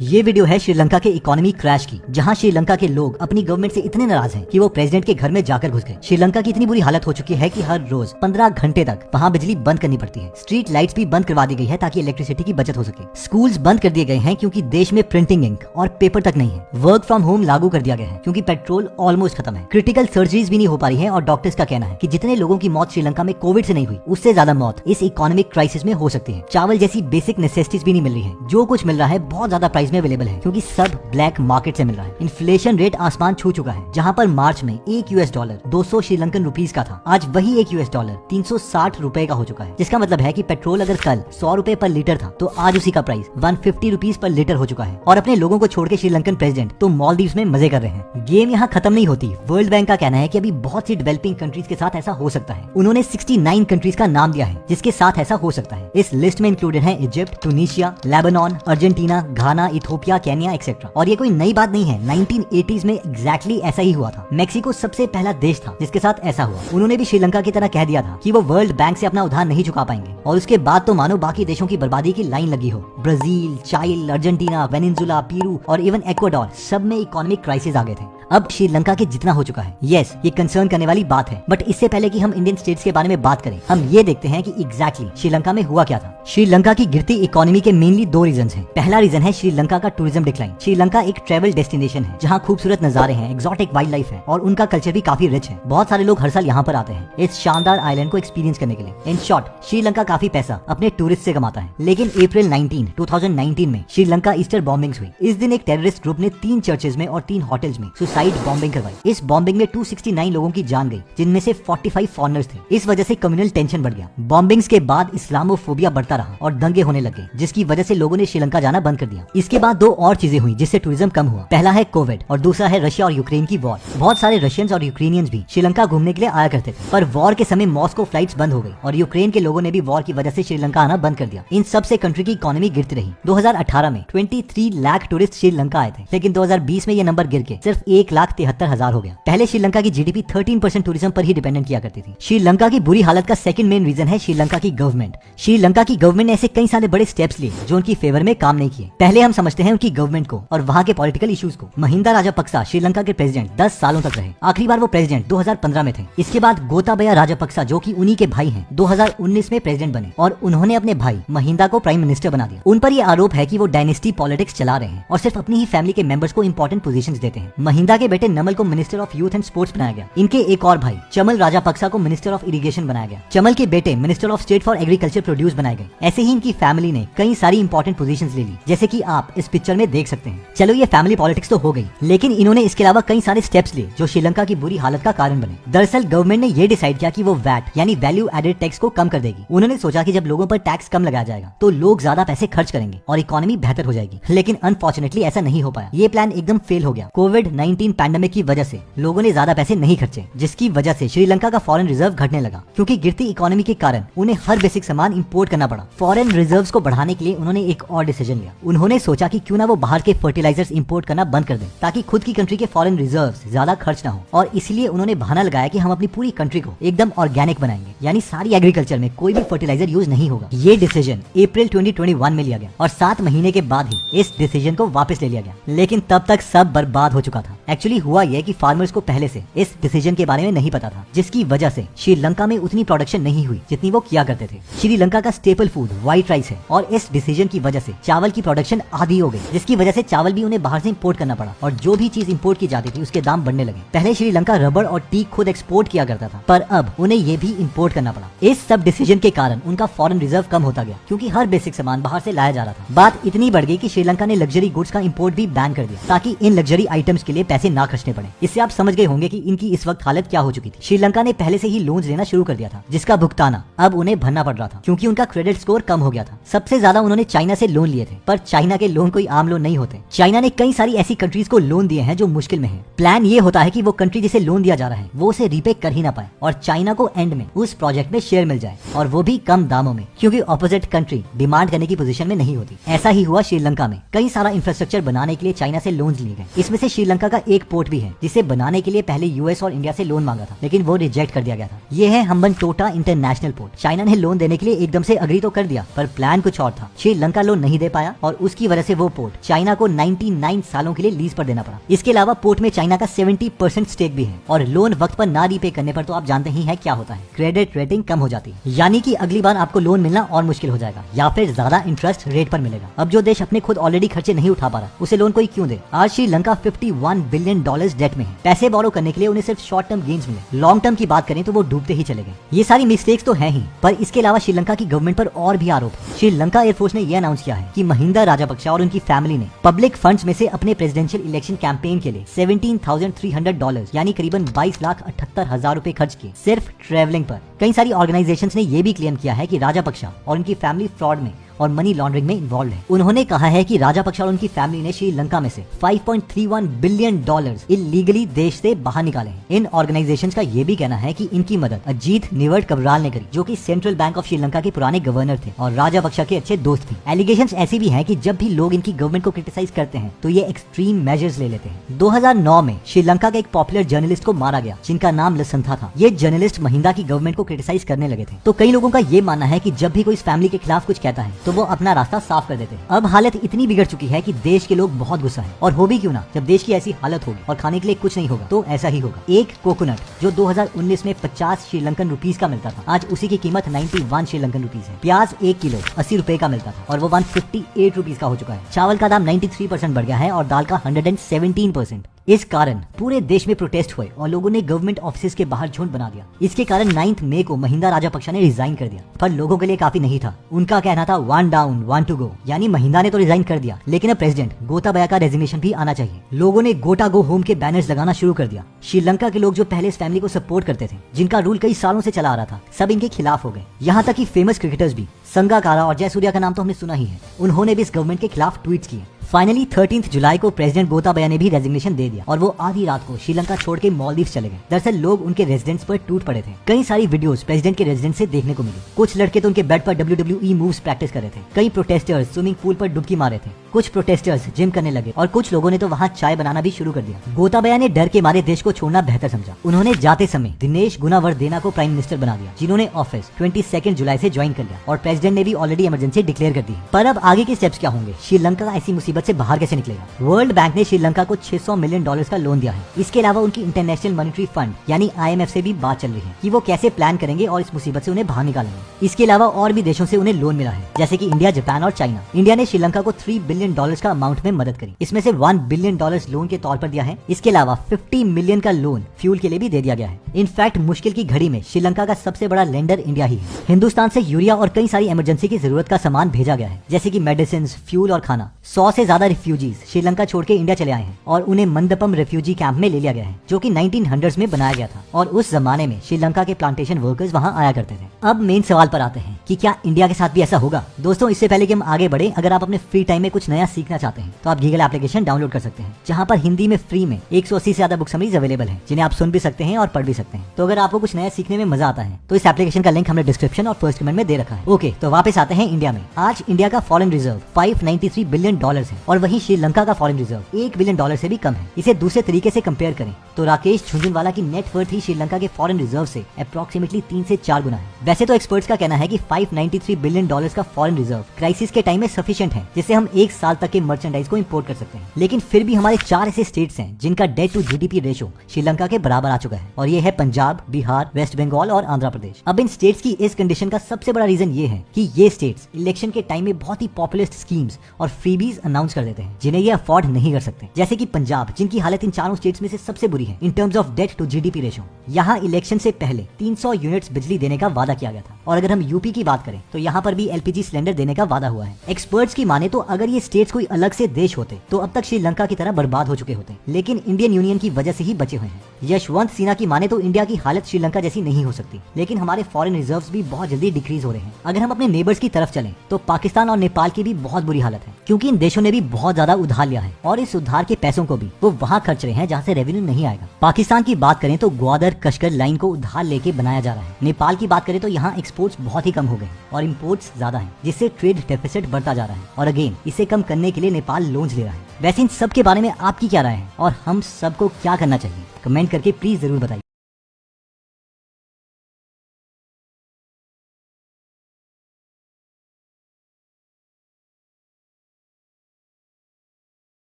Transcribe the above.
ये वीडियो है श्रीलंका के इकोनॉमी क्रैश की, जहां श्रीलंका के लोग अपनी गवर्नमेंट से इतने नाराज हैं कि वो प्रेसिडेंट के घर में जाकर घुस गए। श्रीलंका की इतनी बुरी हालत हो चुकी है कि हर रोज 15 घंटे तक वहां बिजली बंद करनी पड़ती है। स्ट्रीट लाइट्स भी बंद करवा दी गई है ताकि इलेक्ट्रिसिटी की बचत हो सके। स्कूल्स बंद कर दिए गए हैं क्योंकि देश में प्रिंटिंग इंक और पेपर तक नहीं है। वर्क फ्रॉम होम लागू कर दिया गया है क्योंकि पेट्रोल ऑलमोस्ट खत्म है। क्रिटिकल सर्जरीज भी नहीं हो पा रही है और डॉक्टर्स का कहना है कि जितने लोगों की मौत श्रीलंका में कोविड से नहीं हुई, उससे ज्यादा मौत इस इकोनॉमिक क्राइसिस में हो सकती है। चावल जैसी बेसिक नेसेसिटीज भी नहीं मिल रही है। जो कुछ मिल रहा है बहुत ज्यादा प्राइस में अवेलेबल है क्योंकि सब ब्लैक मार्केट से मिल रहा है। इन्फ्लेशन रेट आसमान छू चुका है। जहां पर मार्च में एक यूएस डॉलर 200 श्रीलंकन रुपीस का था, आज वही एक यूएस डॉलर 360 रुपए का हो चुका है। जिसका मतलब है कि पेट्रोल अगर कल 100 रुपए पर लीटर था तो आज उसी का प्राइस 150 रुपीस पर लीटर हो चुका है। और अपने लोगों को छोड़ के श्रीलंकन प्रेसिडेंट तो मालदीव्स में मजे कर रहे हैं। गेम यहाँ खत्म नहीं होती। वर्ल्ड बैंक का कहना है कि अभी बहुत सी डेवलपिंग कंट्रीज के साथ ऐसा हो सकता है। उन्होंने 69 कंट्रीज का नाम दिया है जिसके साथ ऐसा हो सकता है। इस लिस्ट में इंक्लूडेड है इजिप्ट, टूनिशिया, लेबनान, अर्जेंटीना, घाना, इथोपिया, केन्या एक्सेट्रा। और ये कोई नई बात नहीं है। 1980s में एग्जैक्टली ऐसा ही हुआ था। मेक्सिको सबसे पहला देश था जिसके साथ ऐसा हुआ। उन्होंने भी श्रीलंका की तरह कह दिया था कि वो वर्ल्ड बैंक से अपना उधार नहीं चुका पाएंगे और उसके बाद तो मानो बाकी देशों की बर्बादी की लाइन लगी हो। ब्राजील, चाइल, अर्जेंटीना, वेनेजुला, पेरू और इवन इक्वाडोर सब में इकोनॉमिक क्राइसिस आ गए थे। अब श्रीलंका के जितना हो चुका है, यस ये कंसर्न करने वाली बात है। बट इससे पहले कि हम इंडियन स्टेट्स के बारे में बात करें, हम ये देखते हैं कि एग्जैक्टली श्रीलंका में हुआ क्या था। श्रीलंका की गिरती इकोनॉमी के मेनली दो रीजन हैं। पहला रीजन है श्रीलंका का टूरिज्म डिक्लाइन। श्रीलंका एक ट्रेवल डेस्टिनेशन है जहाँ खूबसूरत नजारे हैं, एक्सोटिक वाइल्ड लाइफ है और उनका कल्चर भी काफी रिच है। बहुत सारे लोग हर साल यहाँ पर आते हैं इस शानदार आइलैंड को एक्सपीरियंस करने के लिए। इन शॉर्ट, श्रीलंका काफी पैसा अपने टूरिस्ट से कमाता है। लेकिन अप्रैल 2019 में श्रीलंका ईस्टर बॉम्बिंग्स हुई। इस दिन एक टेररिस्ट ग्रुप ने 3 चर्चेज में और 3 होटल्स में सुसाइड बॉम्बिंग करवाई। इस बॉम्बिंग में 269 लोगों की जान गई, जिनमें से 45 फॉरेनर्स थे। इस वजह से कम्युनल टेंशन बढ़ गया। बॉम्बिंग्स के बाद इस्लामोफोबिया बढ़ता रहा और दंगे होने लगे, जिसकी वजह से लोगों ने श्रीलंका जाना बंद कर दिया। इसके बाद 2 और चीजें हुई जिससे टूरिज्म कम हुआ। पहला है कोविड और दूसरा है रशिया और यूक्रेन की वॉर। बहुत सारे रशियंस और यूक्रेनियंस भी श्रीलंका घूमने के लिए आया करते थे, पर वॉर के समय मॉस्को फ्लाइट्स बंद हो गई और यूक्रेन के लोगों ने भी वॉर की वजह से श्रीलंका आना बंद कर दिया। इन सब से कंट्री की इकोनॉमी गिरती रही। 2018 में 23 लाख टूरिस्ट श्रीलंका आए थे, लेकिन 2020 में ये नंबर गिर के सिर्फ 1,73,000 हो गया। पहले श्रीलंका की जीडीपी 13% टूरिज्म पर ही डिपेंडेंट किया करती थी। श्रीलंका की बुरी हालत का सेकंड मेन रीजन है श्रीलंका की गवर्नमेंट। श्रीलंका की गवर्नमेंट ने ऐसे कई सारे बड़े स्टेप्स लिए जो उनकी फेवर में काम नहीं किए। पहले हम समझते हैं उनकी गवर्नमेंट को और वहाँ के पॉलिटिकल इश्यूज को। महिंदा राजापक्सा श्रीलंका के प्रेसिडेंट 10 सालों तक रहे। आखिरी बार वो प्रेसिडेंट 2015 में थे। इसके बाद गोताबया राजापक्सा, जो कि उन्हीं के भाई हैं, 2019 में प्रेसिडेंट बने और उन्होंने अपने भाई महिंदा को प्राइम मिनिस्टर बना दिया। उन पर यह आरोप है कि वो डायनेस्टी पॉलिटिक्स चला रहे हैं और सिर्फ अपनी ही फैमिली के मेंबर्स को इंपॉर्टेंट पोजीशंस देते हैं। महिंदा के बेटे नमल को minister of youth and sports बनाया गया। इनके एक और भाई चमल राजापक्सा को मिनिस्टर ऑफ इरिगेशन बनाया गया। चमल के बेटे minister of state for agriculture produce बनाए गए। ऐसे ही इनकी फैमिली ने कई सारी इंपॉर्टेंट पोजीशंस ले ली, जैसे कि आप इस पिक्चर में देख सकते हैं। चलो ये फैमिली पॉलिटिक्स तो हो गई, लेकिन इन्होंने इसके अलावा कई सारे स्टेप्स लिए जो श्रीलंका की बुरी हालत का कारण बने। दरअसल गवर्नमेंट ने ये डिसाइड किया कि वो वैट यानी वैल्यू एडेड टैक्स को कम कर देगी। उन्होंने सोचा कि जब लोगों पर टैक्स कम लगाया जाएगा तो लोग ज्यादा पैसे खर्च करेंगे और इकोनॉमी बेहतर हो जाएगी। लेकिन अनफॉर्चुनेटली ऐसा नहीं हो पाया। ये प्लान एकदम फेल हो गया। कोविड-19 पैंडेमिक की वजह से लोगों ने ज्यादा पैसे नहीं खर्चे, जिसकी वजह से श्रीलंका का फॉरेन रिजर्व घटने लगा। क्योंकि गिरती इकोनॉमी के कारण उन्हें हर बेसिक सामान इंपोर्ट करना पड़ा। फॉरेन रिजर्व्स को बढ़ाने के लिए उन्होंने एक और डिसीजन लिया। उन्होंने सोचा कि क्यों ना वो बाहर के फर्टिलाइजर्स इंपोर्ट करना बंद कर दें ताकि खुद की कंट्री के फॉरेन रिजर्व्स ज्यादा खर्च ना हो। और इसलिए उन्होंने बहाना लगाया कि हम अपनी पूरी कंट्री को एकदम ऑर्गेनिक बनाएंगे, यानी सारी एग्रीकल्चर में कोई भी फर्टिलाइजर यूज नहीं होगा। ये डिसीजन अप्रैल 2021 में लिया गया और 7 महीने के बाद ही इस डिसीजन को वापस ले लिया गया। लेकिन तब तक सब बर्बाद हो चुका था। एक्चुअली हुआ यह कि फार्मर्स को पहले से इस डिसीजन के बारे में नहीं पता था, जिसकी वजह से श्रीलंका में उतनी प्रोडक्शन नहीं हुई जितनी वो किया करते थे। श्रीलंका का स्टेपल फूड व्हाइट राइस है और इस डिसीजन की वजह से चावल की प्रोडक्शन आधी हो गई, जिसकी वजह से चावल भी उन्हें बाहर से इंपोर्ट करना पड़ा और जो भी चीज इंपोर्ट की जाती थी उसके दाम बढ़ने लगे। पहले श्रीलंका रबर और टी खुद एक्सपोर्ट किया करता था, पर अब उन्हें ये भी इंपोर्ट करना पड़ा। इस सब डिसीजन के कारण उनका फॉरेन रिजर्व कम होता गया क्योंकि हर बेसिक सामान बाहर से लाया जा रहा था। बात इतनी बढ़ गई कि श्रीलंका ने लग्जरी गुड्स का इंपोर्ट भी बैन कर दिया ताकि इन लग्जरी आइटम्स के लिए पैसे ना खर्चने पड़े। इससे आप समझ गए होंगे कि इनकी इस वक्त हालत क्या हो चुकी थी। श्रीलंका ने पहले से ही लोन्स लेना शुरू कर दिया था, जिसका भुगताना अब उन्हें भरना पड़ रहा था क्योंकि उनका क्रेडिट स्कोर कम हो गया था। सबसे ज्यादा उन्होंने चाइना से लोन लिए थे, पर चाइना के लोन कोई आम लोन नहीं होते। चाइना ने कई सारी ऐसी कंट्रीज को लोन दिए हैं जो मुश्किल में है। प्लान ये होता है कि वो कंट्री जिसे लोन दिया जा रहा है वो उसे रीपे कर ही ना पाए और चाइना को एंड में उस प्रोजेक्ट में शेयर मिल जाए, और वो भी कम दामों में, क्योंकि ऑपोजिट कंट्री डिमांड करने की पोजीशन में नहीं होती। ऐसा ही हुआ श्रीलंका में। कई सारा इंफ्रास्ट्रक्चर बनाने के लिए चाइना से लोन्स लिए गए। इसमें से श्रीलंका का एक पोर्ट भी है जिसे बनाने के लिए पहले यूएस और इंडिया से लोन मांगा था, लेकिन वो रिजेक्ट कर दिया गया था। ये है हम्बनटोटा इंटरनेशनल पोर्ट। चाइना ने लोन देने के लिए एकदम से अग्री तो कर दिया, पर प्लान कुछ और था। श्रीलंका लोन नहीं दे पाया और उसकी वजह से वो पोर्ट चाइना को 99 सालों के लिए लीज पर देना पड़ा। इसके अलावा पोर्ट में चाइना का 70% स्टेक भी है और लोन वक्त पर ना रीपे करने पर तो आप जानते ही हैं क्या होता है, क्रेडिट रेटिंग कम हो जाती है, यानी कि अगली बार आपको लोन मिलना और मुश्किल हो जाएगा या फिर ज्यादा इंटरेस्ट रेट पर मिलेगा। अब जो देश अपने खुद ऑलरेडी खर्चे नहीं उठा पा रहा, उसे लोन कोई क्यों दे। आज श्रीलंका $51 बिलियन डेट में है। पैसे बोरो करने के लिए उन्हें सिर्फ शॉर्ट टर्म गेन्स मिले, लॉन्ग टर्म की बात करें तो वो डूबते ही चले गए। ये सारी मिस्टेक्स तो है ही, पर इसके अलावा श्रीलंका की गवर्नमेंट पर और भी आरोप है। श्रीलंका एयरफोर्स ने यह अनाउंस किया है कि महिंदा राजापक्सा और उनकी फैमिली ने पब्लिक फंड्स में से अपने प्रेसिडेंशियल इलेक्शन कैंपेन के लिए $17,300 यानी करीबन 22,78,000 रुपए खर्च किए सिर्फ ट्रैवलिंग पर। कई सारी ऑर्गेनाइजेशंस ने यह भी क्लेम किया है कि राजापक्सा और उनकी फैमिली फ्रॉड में और मनी लॉन्ड्रिंग में इन्वॉल्व है। उन्होंने कहा है कि राजापक्सा और उनकी फैमिली ने श्रीलंका में से $5.31 बिलियन इलीगली देश से बाहर निकाले हैं। इन ऑर्गेनाइजेशंस का ये भी कहना है कि इनकी मदद अजीत निवर्ट कबराल ने करी, जो कि सेंट्रल बैंक ऑफ श्रीलंका के पुराने गवर्नर थे और राजापक्सा के अच्छे दोस्त भी। एलिगेशंस ऐसी भी हैं कि जब भी लोग इनकी गवर्नमेंट को क्रिटिसाइज करते हैं तो ये एक्सट्रीम मेजर्स ले लेते हैं। 2009 में श्रीलंका के एक पॉपुलर जर्नलिस्ट को मारा गया जिनका नाम लसंथा था। ये जर्नलिस्ट महिंदा की गवर्नमेंट को क्रिटिसाइज करने लगे थे, तो कई लोगों का ये मानना है कि जब भी कोई इस फैमिली के खिलाफ कुछ कहता है तो वो अपना रास्ता साफ कर देते हैं। अब हालत इतनी बिगड़ चुकी है कि देश के लोग बहुत गुस्सा है, और हो भी क्यों ना, जब देश की ऐसी हालत होगी और खाने के लिए कुछ नहीं होगा तो ऐसा ही होगा। एक कोकोनट जो 2019 में 50 श्रीलंकन रुपीस का मिलता था, आज उसी की कीमत 91 श्रीलंकन रुपीस है। प्याज 1 किलो 80 रुपए का मिलता था और वो 158 रुपीस का हो चुका है। चावल का दाम 93% बढ़ गया है और दाल का 117%। इस कारण पूरे देश में प्रोटेस्ट हुए और लोगों ने गवर्नमेंट ऑफिस के बाहर झुंड बना दिया। इसके कारण 9 मई को महिंदा राजापक्सा ने रिजाइन कर दिया, पर लोगों के लिए काफी नहीं था। उनका कहना था 1 डाउन 1 टू गो, यानी महिंदा ने तो रिजाइन कर दिया, लेकिन अब प्रेसिडेंट गोताबाया का रेजिग्नेशन भी आना चाहिए। लोगों ने गोटा गो होम के बैनर्स लगाना शुरू कर दिया। श्रीलंका के लोग जो पहले इस फैमिली को सपोर्ट करते थे, जिनका रूल कई सालों से चला आ रहा था, सब इनके खिलाफ हो गए। यहाँ तक कि फेमस क्रिकेटर्स भी, संगाकारा और जयसूर्या का नाम तो हमने सुना ही है, उन्होंने भी इस गवर्नमेंट के खिलाफ ट्वीट्स किए। फाइनली 13 जुलाई को प्रेसिडेंट गोताबाया ने भी रेजिग्नेशन दे दिया और वो आधी रात को श्रीलंका छोड़ के मालदीव चले गए। दरअसल लोग उनके रेजिडेंस पर टूट पड़े थे। कई सारी वीडियोस प्रेसिडेंट के रेजिडेंस से देखने को मिली। कुछ लड़के तो उनके बेड पर WWE मूव्स प्रैक्टिस कर रहे थे। कई प्रोटेस्टर्स स्विमिंग पूल पर डुबकी मारे थे। कुछ प्रोटेस्टर्स जिम करने लगे और कुछ लोगों ने तो वहाँ चाय बनाना भी शुरू कर दिया। गोताबाया ने डर के मारे देश को छोड़ना बेहतर समझा। उन्होंने जाते समय दिनेश गुनावर्देना को प्राइम मिनिस्टर बना दिया, जिन्होंने ऑफिस 22 जुलाई से ज्वाइन कर लिया और प्रेसिडेंट ने भी ऑलरेडी इमरजेंसी डिक्लेयर कर दी। पर अब आगे के स्टेप्स क्या होंगे? श्रीलंका ऐसी मुसीबत से बाहर कैसे निकलेगा? वर्ल्ड बैंक ने श्रीलंका को $600 मिलियन का लोन दिया है। इसके अलावा उनकी इंटरनेशनल मॉनेटरी फंड यानी IMF से भी बात चल रही है कि वो कैसे प्लान करेंगे और इस मुसीबत से उन्हें बाहर निकालेंगे। इसके अलावा और भी देशों से उन्हें लोन मिला है, जैसे कि इंडिया, जापान और चाइना। इंडिया ने श्रीलंका को $3 बिलियन का अमाउंट में मदद करी। इसमें से $1 बिलियन लोन के तौर पर दिया है। इसके अलावा 50 मिलियन का लोन फ्यूल के लिए भी दे दिया गया है। इनफैक्ट मुश्किल की घड़ी में श्रीलंका का सबसे बड़ा लेंडर इंडिया ही है। हिंदुस्तान से यूरिया और कई सारी इमरजेंसी की जरूरत का सामान भेजा गया है, जैसे कि मेडिसिन, फ्यूल और खाना। 100 से ज्यादा रिफ्यूजीज श्रीलंका छोड़ के इंडिया चले आए हैं और उन्हें मंदपम रेफ्यूजी कैंप में ले लिया गया है, जो कि 1900s में बनाया गया था और उस जमाने में श्रीलंका के प्लांटेशन वर्कर्स वहां आया करते थे। अब मेन सवाल पर आते हैं कि क्या इंडिया के साथ भी ऐसा होगा? दोस्तों, इससे पहले कि हम आगे बढ़े, अगर आप अपने फ्री टाइम में कुछ नया सीखना चाहते हैं तो आप गीगल एप्लीकेशन डाउनलोड कर सकते हैं, जहां पर हिंदी में फ्री में 180 से ज्यादा बुक समरीज अवेलेबल है, जिन्हें आप सुन भी सकते हैं और पढ़ भी सकते हैं। तो अगर आपको कुछ नया सीखने में मजा आता है तो इस एप्लीकेशन का लिंक हमने डिस्क्रिप्शन और फर्स्ट कमेंट में दे रखा है। ओके, तो वापस आते हैं इंडिया में। आज इंडिया का फॉरेन रिजर्व $593 बिलियन है और वहीं श्रीलंका का फॉरेन रिजर्व $1 बिलियन से भी कम है। इसे दूसरे तरीके से कंपेयर करें तो राकेश झुंझुनवाला की नेट वर्थ ही श्रीलंका के फॉरेन रिजर्व से अप्रोक्सीमेटली 3 से 4 गुना है। वैसे तो एक्सपर्ट्स का कहना है कि $593 बिलियन का फॉरेन रिजर्व क्राइसिस के टाइम में सफिशिएंट है, जिससे हम 1 साल तक के मर्चेंडाइज को इंपोर्ट कर सकते हैं। लेकिन फिर भी हमारे 4 ऐसे स्टेट्स हैं जिनका debt to GDP ratio Sri Lanka के बराबर आ चुका है, और ये है पंजाब, बिहार, वेस्ट बंगाल और आंध्र प्रदेश। अब इन स्टेट्स की इस कंडीशन का सबसे बड़ा रीजन ये है कि ये स्टेट्स इलेक्शन के टाइम में बहुत ही पॉपुलिस्ट स्कीम्स और फ्रीबीज अनाउंस कर देते हैं, जिन्हें ये अफोर्ड नहीं कर सकते। जैसे कि पंजाब, जिनकी हालत इन चारों स्टेट्स में से सबसे बुरी है in terms of debt to GDP ratio. यहाँ इलेक्शन से पहले 300 यूनिट्स बिजली देने का वादा किया गया था, और अगर हम यूपी की बात करें तो यहाँ पर भी LPG सिलेंडर देने का वादा हुआ है। एक्सपर्ट्स की माने तो अगर ये स्टेट्स कोई अलग से देश होते तो अब तक श्रीलंका की तरह बर्बाद हो चुके होते, लेकिन इंडियन यूनियन की वजह से ही बचे हुए हैं। यशवंत सिन्हा की माने तो इंडिया की हालत श्रीलंका जैसी नहीं हो सकती, लेकिन हमारे फॉरेन रिजर्व्स भी बहुत जल्दी डिक्रीज हो रहे हैं। अगर हम अपने नेबर्स की तरफ चलें तो पाकिस्तान और नेपाल की भी बहुत बुरी हालत है, क्योंकि इन देशों ने भी बहुत ज्यादा उधार लिया है और इस उधार के पैसों को भी वो वहाँ खर्च रहे हैं जहाँ से रेवेन्यू नहीं आएगा। पाकिस्तान की बात करें तो ग्वादर कशकर लाइन को उधार लेके बनाया जा रहा है। नेपाल की बात करें तो यहाँ एक्सपोर्ट्स बहुत ही कम हो गए और इम्पोर्ट्स ज्यादा हैं, जिससे ट्रेड डेफिसिट बढ़ता जा रहा है, और अगेन इसे कम करने के लिए नेपाल लोन्स ले रहा है। वैसे इन सब के बारे में आपकी क्या राय है और हम सबको क्या करना चाहिए? कमेंट करके प्लीज जरूर बताइए।